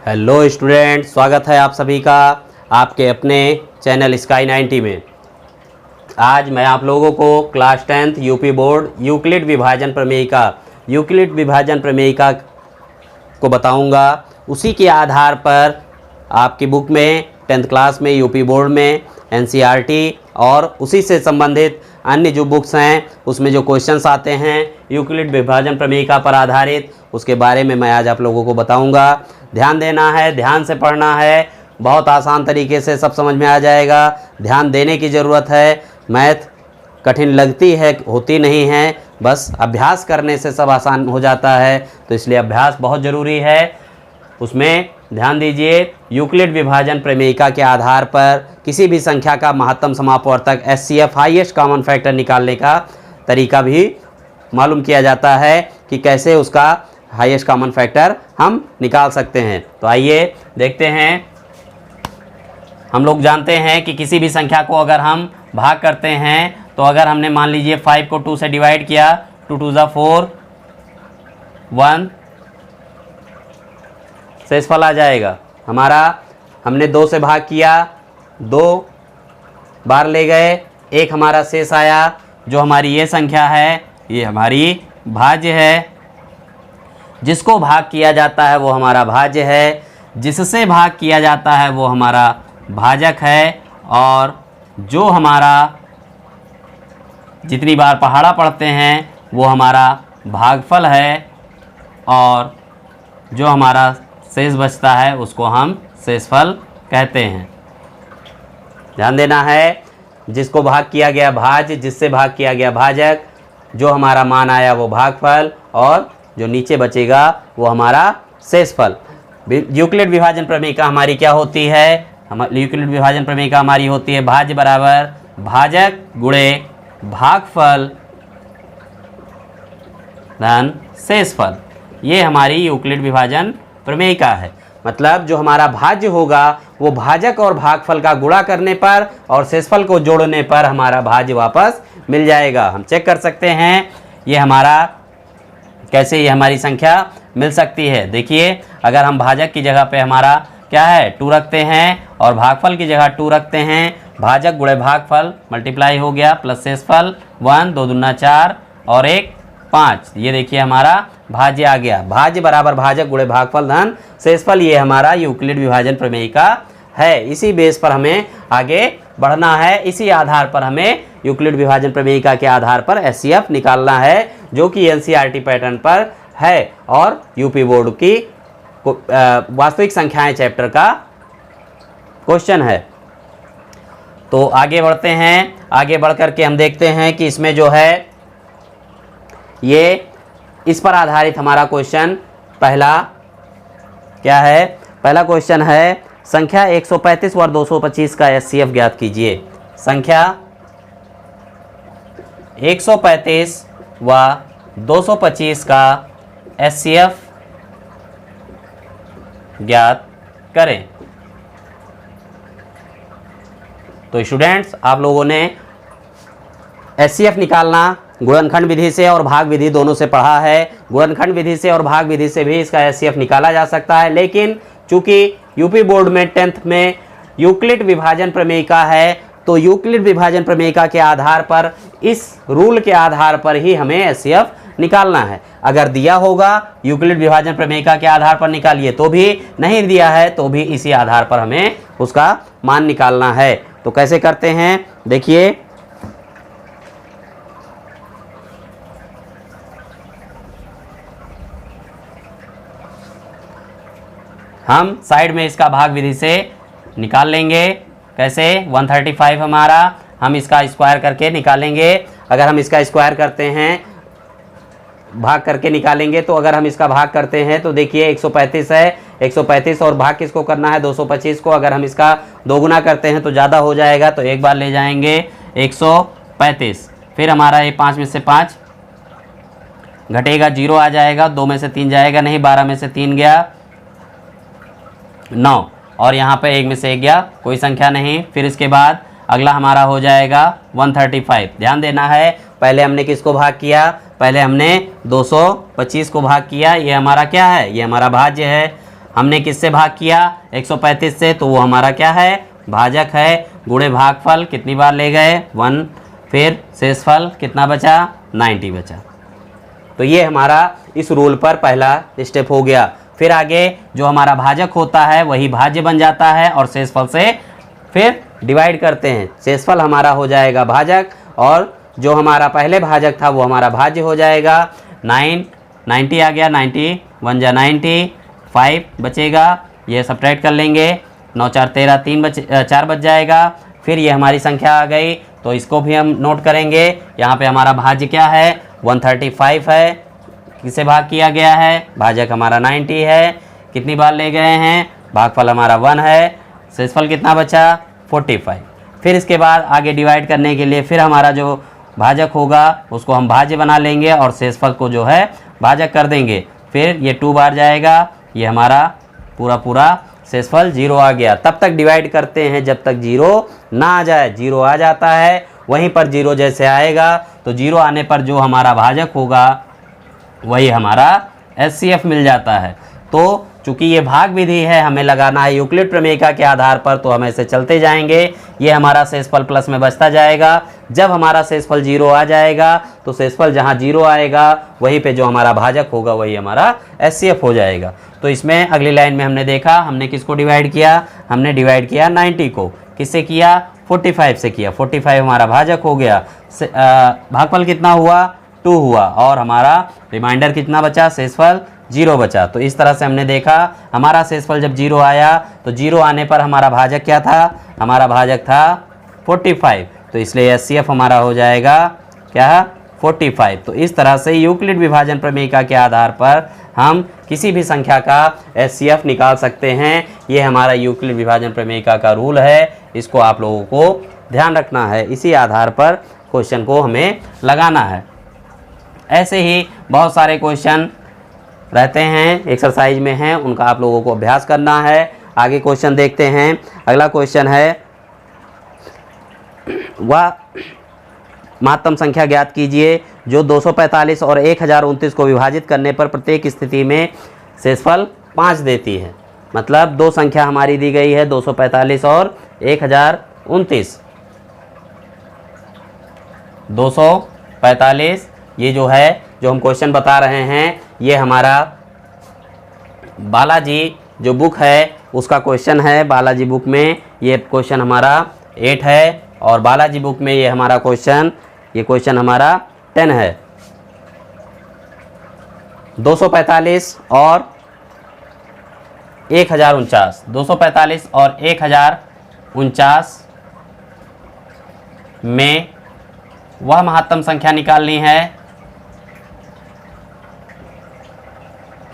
Hello student, स्वागत है आप सभी का आपके अपने चैनल स्काई 90 में। आज मैं आप लोगों को class 10th UP board Euclid विभाजन प्रमेयिका को बताऊंगा। उसी के आधार पर आपकी बुक में 10th क्लास में यूपी बोर्ड में एनसीईआरटी और उसी से संबंधित अन्य जो बुक्स हैं उसमें जो क्वेश्चंस आते हैं यूक्लिड विभाजन प्रमेयिका पर आधारित, उसके बारे में मैं आज आप लोगों को बताऊंगा। ध्यान देना है, ध्यान से पढ़ना है, बहुत आसान तरीके से सब समझ में आ जाएगा। ध्यान देने की ज़रूरत है। मैथ कठिन लगती है, होती नहीं है, बस अभ्यास करने से सब आसान हो जाता है, तो इसलिए अभ्यास बहुत ज़रूरी है। उसमें ध्यान दीजिए, यूक्लिड विभाजन प्रमेयिका के आधार पर किसी भी संख्या का महत्तम समापवर्तक एचसीएफ हाईएस्ट कॉमन फैक्टर निकालने का तरीका भी मालूम किया जाता है कि कैसे उसका हाईएस्ट कॉमन फैक्टर हम निकाल सकते हैं। तो आइए देखते हैं। हम लोग जानते हैं कि किसी भी संख्या को अगर हम भाग करते हैं तो अगर हमने मान लीजिए 5 को 2 से डिवाइड किया, 2 2 ज़ा 4, 1 शेषफल आ जाएगा हमारा। हमने 2 से भाग किया, 2 बार ले गए, 1 हमारा शेष आया। जो हमारी ये संख्या है ये हमारी भाज्य है। जिसको भाग किया जाता है वो हमारा भाज्य है, जिससे भाग किया जाता है वो हमारा भाजक है, और जो हमारा जितनी बार पहाड़ा पढ़ते हैं वो हमारा भागफल है, और जो हमारा शेष बचता है उसको हम शेषफल कहते हैं। ध्यान देना है, जिसको भाग किया गया भाज्य, जिससे भाग किया गया भाजक, जो हमारा मान आया वो भागफल, और जो नीचे बचेगा वो हमारा शेषफल। यूक्लिड विभाजन प्रमेयिका हमारी क्या होती है? यूक्लिड विभाजन प्रमेयिका हमारी होती है भाज्य बराबर भाजक गुणे भागफल धन शेषफल। ये हमारी यूक्लिड विभाजन प्रमेयिका है। मतलब जो हमारा भाज्य होगा वो भाजक और भागफल का गुणा करने पर और शेषफल को जोड़ने पर हमारा भाज्य वापस मिल जाएगा। हम चेक कर सकते हैं ये हमारा कैसे ये हमारी संख्या मिल सकती है। देखिए, अगर हम भाजक की जगह पे हमारा क्या है 2 रखते हैं और भागफल की जगह 2 रखते हैं, भाजक गुणे भागफल मल्टीप्लाई हो गया प्लस शेषफल 1 2 दूना 4 और 1 5। ये देखिए हमारा भाज्य आ गया। भाज्य बराबर भाजक गुणे भागफल धन शेषफल, ये हमारा यूक्लिड विभाजन प्रमेयिका है। इसी बेस पर हमें आगे बढ़ना है। इसी आधार पर हमें यूक्लिड विभाजन प्रमेयिका के आधार पर एचसीएफ निकालना है, जो कि एनसीईआरटी पैटर्न पर है और यूपी बोर्ड की वास्तविक संख्याएं चैप्टर का क्वेश्चन है। तो आगे बढ़ते हैं। आगे बढ़ करके हम देखते हैं कि इसमें जो है ये इस पर आधारित हमारा क्वेश्चन पहला क्या है? पहला क्वेश्चन है संख्या 135 व 225 का एचसीएफ ज्ञात कीजिए। संख्या 135 व 225 का एचसीएफ ज्ञात करें। तो स्टूडेंट्स, आप लोगों ने एचसीएफ निकालना गुणनखंड विधि से और भाग विधि दोनों से पढ़ा है। गुणनखंड विधि से और भाग विधि से भी इसका एचसीएफ निकाला जा सकता है, लेकिन चूंकि यूपी बोर्ड में 10th में यूक्लिड विभाजन प्रमेयिका है, तो यूक्लिड विभाजन प्रमेयिका के आधार पर इस रूल के आधार पर ही हमें एचसीएफ निकालना है। अगर दिया होगा यूक्लिड विभाजन प्रमेयिका के आधार पर निकालिए, तो भी नहीं दिया है तो भी इसी आधार पर हमें उसका मान निकालना है। तो कैसे करते हैं देखिए। हम साइड में इसका भाग विधि से निकाल लेंगे। कैसे? 135 हमारा, हम इसका स्क्वायर करके निकालेंगे। अगर हम इसका स्क्वायर करते हैं, भाग करके निकालेंगे, तो अगर हम इसका भाग करते हैं तो देखिए 135 है, 135 और भाग किसको करना है 225 को। अगर हम इसका दोगुना करते हैं तो ज़्यादा हो जाएगा, तो एक बार ले जाएंगे 135। फिर हमारा ये 5 में से 5 घटेगा, 0 आ जाएगा, 2 में से 3 जाएगा नहीं, 12 में से 3 गया 9, और यहाँ पे 1 में से 1 गया, कोई संख्या नहीं। फिर इसके बाद अगला हमारा हो जाएगा 135। ध्यान देना है, पहले हमने किसको भाग किया? पहले हमने 225 को भाग किया। ये हमारा क्या है? ये हमारा भाज्य है। हमने किससे भाग किया 135 से, तो वो हमारा क्या है भाजक है, गुणे भागफल कितनी बार ले गए 1, फिर शेषफल कितना बचा 90 बचा। तो ये हमारा इस रूल पर पहला स्टेप हो गया। फिर आगे जो हमारा भाजक होता है वही भाज्य बन जाता है और शेषफल से फिर डिवाइड करते हैं। शेषफल हमारा हो जाएगा भाजक और जो हमारा पहले भाजक था वो हमारा भाज्य हो जाएगा। 90 आ गया, 90 1 जा 90, 5 बचेगा, ये सब्ट्रैक्ट कर लेंगे, 9 4 13 4 बच जाएगा। फिर ये हमारी संख्या आ गई तो इसको भी हम नोट करेंगे। यहाँ पे हमारा भाज्य क्या है 135 है, किसे भाग किया गया है भाजक हमारा 90 है, कितनी बार ले गए हैं भागफल हमारा 1 है, शेषफल कितना बचा 45। फिर इसके बाद आगे डिवाइड करने के लिए फिर हमारा जो भाजक होगा उसको हम भाज्य बना लेंगे और शेषफल को जो है भाजक कर देंगे। फिर ये 2 बार जाएगा, ये हमारा पूरा शेषफल 0 आ गया। तब तक डिवाइड करते हैं जब तक 0 ना आ जाए। 0 आ जाता है, वहीं पर 0 जैसे आएगा तो 0 आने पर जो हमारा भाजक होगा वही हमारा एचसीएफ मिल जाता है। तो चूंकि ये भाग विधि है, हमें लगाना है यूक्लिड प्रमेयिका के आधार पर, तो हम ऐसे चलते जाएंगे। ये हमारा शेषफल प्लस में बचता जाएगा। जब हमारा शेषफल 0 आ जाएगा तो शेषफल जहाँ 0 आएगा वहीं पे जो हमारा भाजक होगा वही हमारा एचसीएफ हो जाएगा। तो इसमें अगली लाइन में हमने देखा हमने किसको डिवाइड किया, हमने डिवाइड किया 90 को, किससे किया 45 से किया। 45 हमारा भाजक हो गया, भागफल कितना हुआ 2 हुआ और हमारा रिमाइंडर कितना बचा शेषफल 0 बचा। तो इस तरह से हमने देखा हमारा शेषफल जब 0 आया तो 0 आने पर हमारा भाजक क्या था, हमारा भाजक था 45, तो इसलिए एचसीएफ हमारा हो जाएगा क्या 45। तो इस तरह से यूक्लिड विभाजन प्रमेयिका के आधार पर हम किसी भी संख्या का एचसीएफ निकाल सकते हैं। ये हमारा यूक्लिड विभाजन प्रमेयिका का रूल है, इसको आप लोगों को ध्यान रखना है। इसी आधार पर क्वेश्चन को हमें लगाना है। ऐसे ही बहुत सारे क्वेश्चन रहते हैं, एक्सरसाइज में हैं, उनका आप लोगों को अभ्यास करना है। आगे क्वेश्चन देखते हैं। अगला क्वेश्चन है वह महत्तम संख्या ज्ञात कीजिए जो 245 और 1029 को विभाजित करने पर प्रत्येक स्थिति में शेषफल 5 देती है। मतलब दो संख्या हमारी दी गई है 245 और 1029। 245 ये जो है जो हम क्वेश्चन बता रहे हैं ये हमारा बालाजी जो बुक है उसका क्वेश्चन है। बालाजी बुक में ये क्वेश्चन हमारा 8 है और बालाजी बुक में ये हमारा क्वेश्चन हमारा 10 है। 245 और 1049, 245 और 1049 में वह महत्तम संख्या निकालनी है,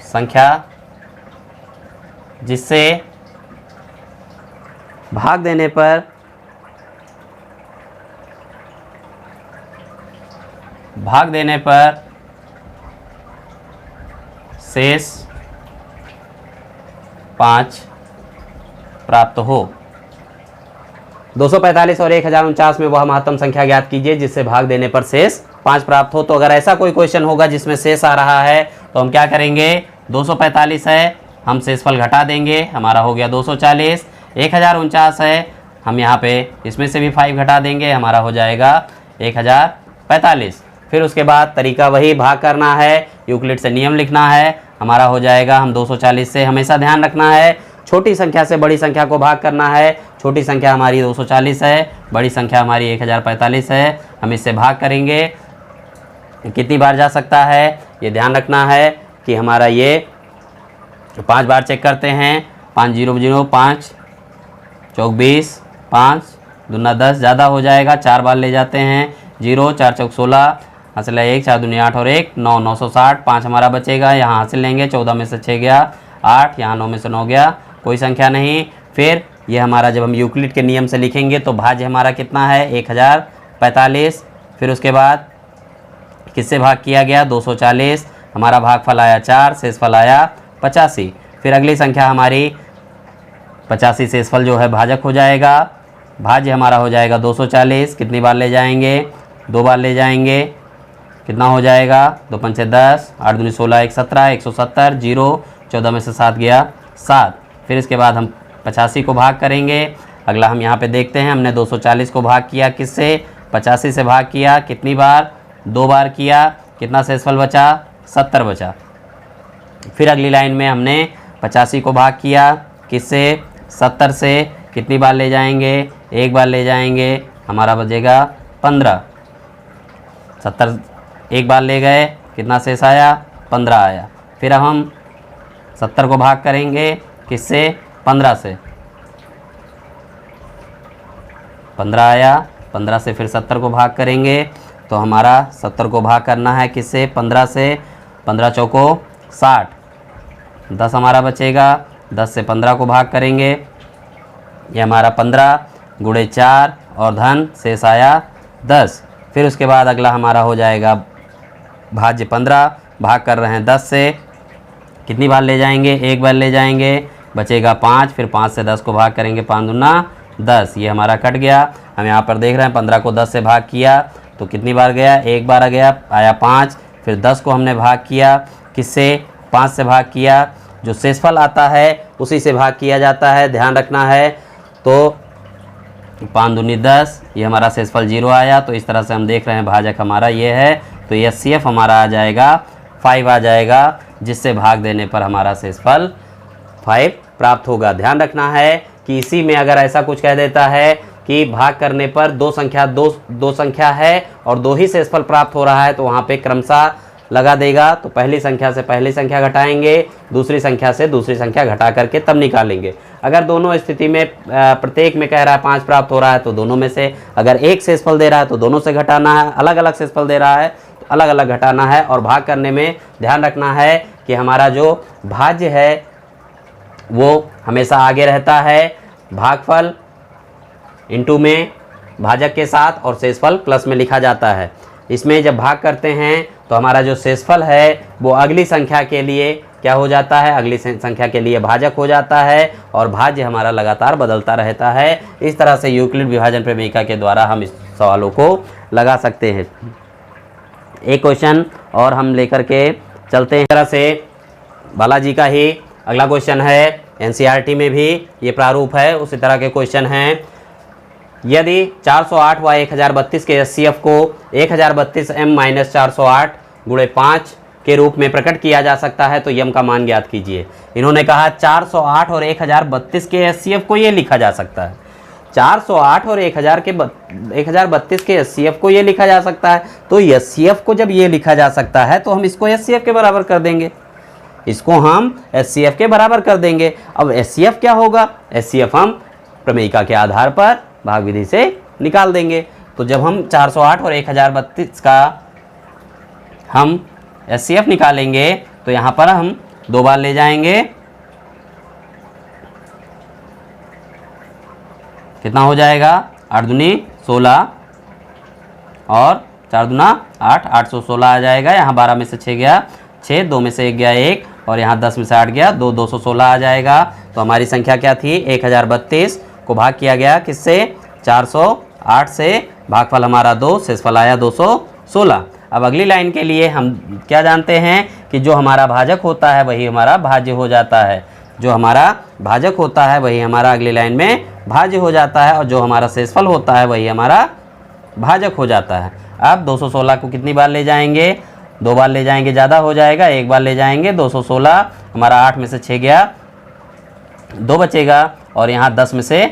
संख्या जिससे भाग देने पर शेष 5 प्राप्त हो। 245 और 1049 में वह महत्तम संख्या ज्ञात कीजिए जिससे भाग देने पर शेष 5 प्राप्त हो। तो अगर ऐसा कोई क्वेश्चन होगा जिसमें शेष आ रहा है तो हम क्या करेंगे, 245 है हम शेषफल घटा देंगे, हमारा हो गया 240। 1049 है हम यहाँ पे इसमें से भी 5 घटा देंगे, हमारा हो जाएगा 1045। फिर उसके बाद तरीका वही, भाग करना है, यूक्लिड से नियम लिखना है, हमारा हो जाएगा। हम 240 से हमेशा ध्यान रखना है छोटी संख्या से बड़ी संख्या को भाग करना है। छोटी संख्या हमारी 240 है, बड़ी संख्या हमारी 1045 है, हम इससे भाग करेंगे। कितनी बार जा सकता है ये ध्यान रखना है कि हमारा ये 5 बार चेक करते हैं। 5 0 0 5 चौक 20, 5 दूना 10 ज़्यादा हो जाएगा, 4 बार ले जाते हैं। 0 4 चौक 16, हासिल है 1, 4 दूनी 8 और 1 9, 960। 5 हमारा बचेगा, यहाँ हासिल लेंगे, 14 में से 6 गया, 8, यहाँ 9 में से 9 गया, कोई संख्या नहीं। फिर ये हमारा जब हम यूक्लिड के नियम से लिखेंगे तो भाज्य हमारा कितना है 1045। फिर उसके बाद किससे भाग किया गया 240, हमारा भागफल आया 4, शेषफल आया 85। फिर अगली संख्या हमारी 85 शेषफल जो है भाजक हो जाएगा। भाज्य हमारा हो जाएगा 240, कितनी बार ले जाएंगे 2 बार ले जाएंगे, कितना हो जाएगा 2 पंचे 10, 8 दूनी 16, 1 17, 170। 0 14 में से 7 गया, 7। फिर इसके बाद हम 85 को भाग करेंगे। अगला हम यहाँ पे देखते हैं, हमने 240 को भाग किया किससे, 85 से भाग किया, कितनी बार, 2 बार किया, कितना शेषफल बचा, 70 बचा। फिर अगली लाइन में हमने 85 को भाग किया किससे, 70 से, कितनी बार ले जाएंगे, 1 बार ले जाएंगे, हमारा बचेगा 15। 70 1 बार ले गए, कितना शेष आया, 15 आया। फिर अब हम 70 को भाग करेंगे किससे, 15 से, 15 आया। 15 से फिर 70 को भाग करेंगे तो हमारा 70 को भाग करना है किससे, 15 से, 15 चौको 60, 10 हमारा बचेगा। 10 से 15 को भाग करेंगे, ये हमारा 15 गुणे 4 और धन शेष आया 10। फिर उसके बाद अगला हमारा हो जाएगा भाज्य 15, भाग कर रहे हैं 10 से, कितनी बार ले जाएंगे, 1 बार ले जाएंगे, बचेगा 5। फिर 5 से 10 को भाग करेंगे, 5 दूना 10, ये हमारा कट गया। हम यहाँ पर देख रहे हैं 15 को 10 से भाग किया तो कितनी बार गया, 1 बार आ गया, आया 5। फिर 10 को हमने भाग किया किससे, 5 से भाग किया, जो शेषफल आता है उसी से भाग किया जाता है, ध्यान रखना है। तो 5 दूनी 10, ये हमारा शेषफल 0 आया। तो इस तरह से हम देख रहे हैं भाजक हमारा ये है, तो ये HCF हमारा आ जाएगा 5 आ जाएगा, जिससे भाग देने पर हमारा शेषफल 5 प्राप्त होगा। ध्यान रखना है कि इसी में अगर ऐसा कुछ कह देता है कि भाग करने पर दो संख्या है और 2 ही शेषफल प्राप्त हो रहा है, तो वहाँ पे क्रमशः लगा देगा। तो पहली संख्या से पहली संख्या घटाएंगे, दूसरी संख्या से दूसरी संख्या घटा करके तब निकालेंगे। अगर दोनों स्थिति में प्रत्येक में कह रहा है 5 प्राप्त हो रहा है तो दोनों में से, अगर एक शेषफल दे रहा है तो दोनों से घटाना है, अलग अलग शेषफल दे रहा है तो अलग अलग घटाना है। और भाग करने में ध्यान रखना है कि हमारा जो भाज्य है वो हमेशा आगे रहता है, भागफल इनटू में भाजक के साथ और शेषफल प्लस में लिखा जाता है। इसमें जब भाग करते हैं तो हमारा जो शेषफल है वो अगली संख्या के लिए क्या हो जाता है, अगली संख्या के लिए भाजक हो जाता है और भाज्य हमारा लगातार बदलता रहता है। इस तरह से यूक्लिड विभाजन प्रमेयिका के द्वारा हम इस सवालों को लगा सकते हैं। एक क्वेश्चन और हम लेकर के चलते हैं। इस तरह से बालाजी का ही अगला क्वेश्चन है, NCERT में भी ये प्रारूप है, उसी तरह के क्वेश्चन हैं। यदि 408 व 1032 के HCF को 1032m-408 गुणे 5 के रूप में प्रकट किया जा सकता है तो यम का मान ज्ञात कीजिए। इन्होंने कहा 408 और 1032 के HCF को ये लिखा जा सकता है, 408 और 1032 के HCF को ये लिखा जा सकता है। तो HCF को जब ये लिखा जा सकता है तो हम इसको HCF के बराबर कर देंगे, इसको हम HCF के बराबर कर देंगे। अब HCF क्या होगा, HCF हम प्रमेयिका के आधार पर भाग विधि से निकाल देंगे। तो जब हम 408 और 1032 का हम HCF निकालेंगे तो यहाँ पर हम 2 बार ले जाएंगे, कितना हो जाएगा, 8 दूनी 16 और 4 दूना 8, 816 आ जाएगा। यहाँ 12 में से 6 गया 6, 2 में से 1 गया 1 और यहाँ 10 में से 8 गया 2, 216 आ जाएगा। तो हमारी संख्या क्या थी, 1032 को भाग किया गया किससे, 408 से, भागफल हमारा 2, शेषफल आया 216। अब अगली लाइन के लिए हम क्या जानते हैं कि जो हमारा भाजक होता है वही हमारा भाज्य हो जाता है, जो हमारा भाजक होता है वही हमारा अगली लाइन में भाज्य हो जाता है और जो हमारा शेषफल होता है वही हमारा भाजक हो जाता है। अब 216 को कितनी बार ले जाएंगे, 2 बार ले जाएंगे, ज़्यादा हो जाएगा, 1 बार ले जाएंगे। 216 हमारा 8 में से 6 गया, 2 बचेगा और यहाँ 10 में से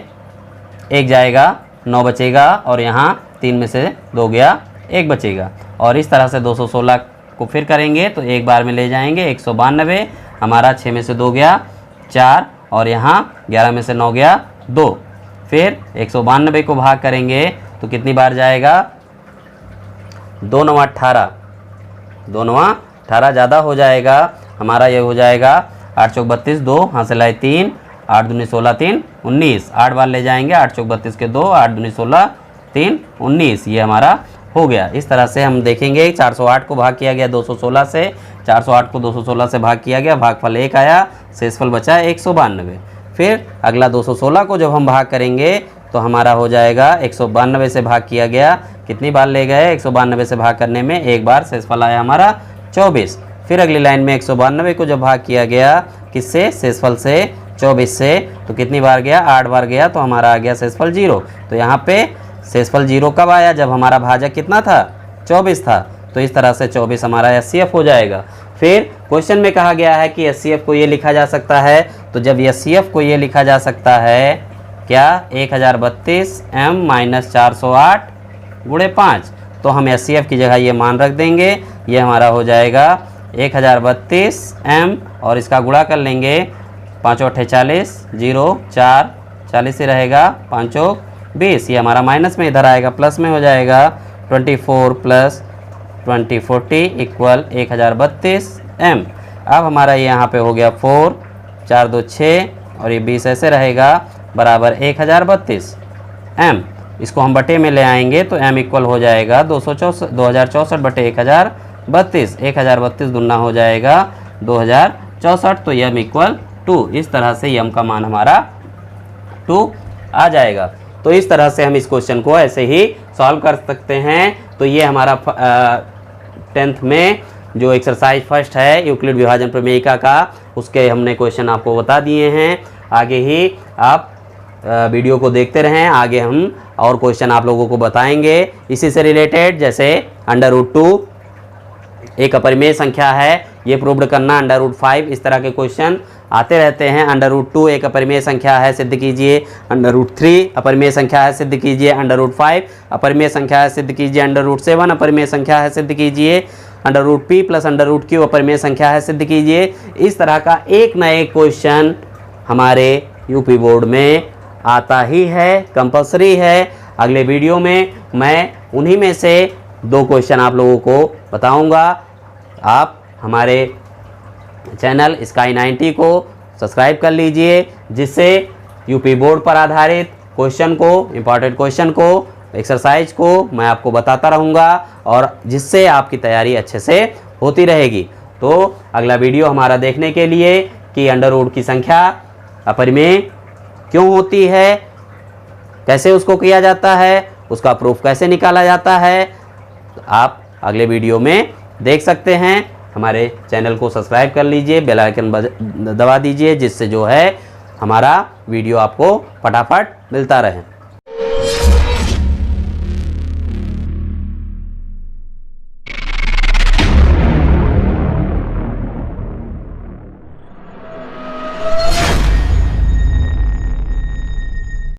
1 जाएगा, 9 बचेगा और यहाँ 3 में से 2 गया, 1 बचेगा। और इस तरह से 216 को फिर करेंगे तो 1 बार में ले जाएंगे, 192 हमारा 6 में से 2 गया 4 और यहाँ 11 में से 9 गया 2। फिर 192 को भाग करेंगे तो कितनी बार जाएगा, 2 9 18, 2 9 18 ज़्यादा हो जाएगा, हमारा ये हो जाएगा 8 चौक 32, 2 हासिल आए 3, 8 दूनी 16 3 19, 8 बार ले जाएंगे, 8 चौक 32 के 2, 8 दूनी 16 3 19, ये हमारा हो गया। इस तरह से हम देखेंगे 408 को भाग किया गया 216 से, 408 को 216 से भाग किया गया, भागफल 1 आया, शेषफल बचा 192। फिर अगला 216 को जब हम भाग करेंगे तो हमारा हो जाएगा 192 से भाग किया गया, कितनी बार ले गए, 192 से भाग करने में 1 बार, शेषफल आया हमारा 24। फिर अगली लाइन में 192 को जब भाग किया गया किससे, शेषफल से 24 से। तो कितनी बार गया, 8 बार गया, तो हमारा आ गया शेषफल 0। तो यहाँ पे शेषफल 0 कब आया, जब हमारा भाजक कितना था, 24 था। तो इस तरह से 24 हमारा HCF हो जाएगा। फिर क्वेश्चन में कहा गया है कि HCF को ये लिखा जा सकता है, तो जब HCF को ये लिखा जा सकता है क्या, 1032 m - 408 गुणे 5, तो हम HCF की जगह ये मान रख देंगे। ये हमारा हो जाएगा 1032 m और इसका गुणा कर लेंगे, 5 × 40, 0 4 40 ही रहेगा, 5 × 20, ये हमारा माइनस में इधर आएगा, प्लस में हो जाएगा 24 + 20 40 = 1032 m। अब हमारा ये यहाँ पे हो गया 4 4 2 6 और ये 20 ऐसे रहेगा, बराबर 1032 m। इसको हम बटे में ले आएंगे तो m इक्वल हो जाएगा 2064 बटे 1032, 1032 दुना हो जाएगा 2064, तो m इक्वल 2। इस तरह से m का मान हमारा 2 आ जाएगा। तो इस तरह से हम इस क्वेश्चन को ऐसे ही सॉल्व कर सकते हैं। तो ये हमारा 10th में जो एक्सरसाइज फर्स्ट है यूक्लिड विभाजन प्रमेयिका का, उसके हमने क्वेश्चन आपको बता दिए हैं। आगे ही आप वीडियो को देखते रहें, आगे हम और क्वेश्चन आप लोगों को बताएंगे इसी से रिलेटेड। जैसे √2 एक अपरिमेय संख्या है, ये प्रूव्ड करना, √5, इस तरह के क्वेश्चन आते रहते हैं। √2 एक अपरिमेय संख्या है, सिद्ध कीजिए। √3 अपरिमेय संख्या है, सिद्ध कीजिए। √5 अपरिमेय संख्या है, सिद्ध कीजिए। √7 अपरिमेय संख्या है, सिद्ध कीजिए। √p + √q अपरिमेय संख्या है, सिद्ध कीजिए। इस तरह का एक न एक क्वेश्चन हमारे यूपी बोर्ड में आता ही है, कंपल्सरी है। अगले वीडियो में मैं उन्हीं में से 2 क्वेश्चन आप लोगों को बताऊंगा। आप हमारे चैनल स्काई 90 को सब्सक्राइब कर लीजिए, जिससे यूपी बोर्ड पर आधारित क्वेश्चन को, इम्पॉर्टेंट क्वेश्चन को, एक्सरसाइज को मैं आपको बताता रहूँगा और जिससे आपकी तैयारी अच्छे से होती रहेगी। तो अगला वीडियो हमारा देखने के लिए कि √ की संख्या अपरिमेय क्यों होती है, कैसे उसको किया जाता है, उसका प्रूफ कैसे निकाला जाता है, आप अगले वीडियो में देख सकते हैं। हमारे चैनल को सब्सक्राइब कर लीजिए, बेल आइकन दबा दीजिए, जिससे जो है हमारा वीडियो आपको फटाफट मिलता रहे।